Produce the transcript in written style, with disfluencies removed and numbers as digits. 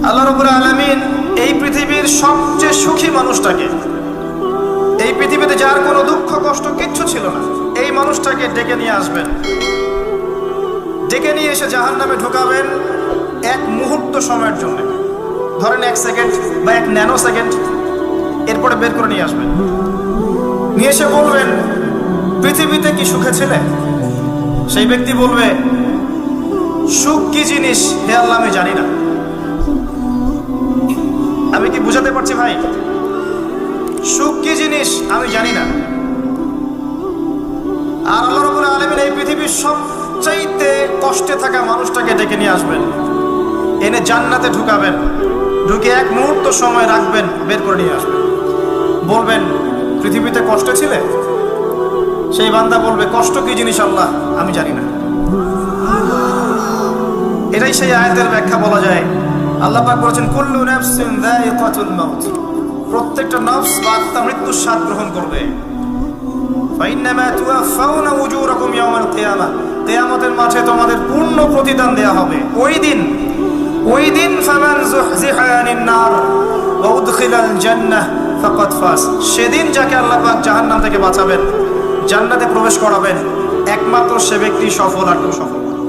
আল্লাহ রাব্বুল আলামিন এই পৃথিবীর সবচেয়ে সুখী মানুষটাকে, এই পৃথিবীতে যার কোনো দুঃখ কষ্ট কিচ্ছু ছিল না, এই মানুষটাকে ডেকে নিয়ে আসবেন। ডেকে নিয়ে এসে জাহান্নামে ঢোকাবেন এক মুহূর্ত সময়ের জন্য, ধরেন 1 সেকেন্ড বা 1 ন্যানো সেকেন্ড। এরপরে বের করে নিয়ে আসবেন, নিয়ে এসে বলবেন পৃথিবীতে কি সুখে ছিলে? সেই ব্যক্তি বলবে সুখ কি জিনিস হে আল্লাহ আমি জানি না। আমি কি বুঝাতে পারছি ভাই? সুখ কি জিনিস আমি জানি না। আর আল্লাহ রাব্বুল আলামিন এই পৃথিবীর সবচাইতে কষ্টে থাকা মানুষটাকে ডেকে নিয়ে আসবেন, এনে জান্নাতে ঢুকাবেন, ঢুকে 1 মুহূর্ত সময় রাখবেন, বের করে নিয়ে আসবেন। বলবেন পৃথিবীতে কষ্টে ছিলে? সেই বান্দা বলবে কষ্ট কি জিনিস আল্লাহ আমি জানি না। এটাই সেই আয়াতের ব্যাখ্যা বলা যায়। আল্লাহ পাক বলেছেন কুল্লু নাফসিন যায়িকাতুল মাউত, প্রত্যেকটা নফস বা আত্মা মৃত্যুর স্বাদ গ্রহণ করবে। ফাইন্নামা তুওয়াফাউনা উজুরাকুম ইয়াওমাল কিয়ামাহ, কিয়ামতের মাঠে তোমাদের পূর্ণ প্রতিদান দেয়া হবে। ওই দিন ফামান যুহজিহা আনিন নার ওয়া উদখিলাল জান্নাহ ফাকাদ ফাজ, সেদিন যাকে আল্লাহ পাক জাহান্নাম থেকে বাঁচাবেন, জান্নাতে প্রবেশ করাবেন, একমাত্র সে ব্যক্তি সফল আর কেউ সফল।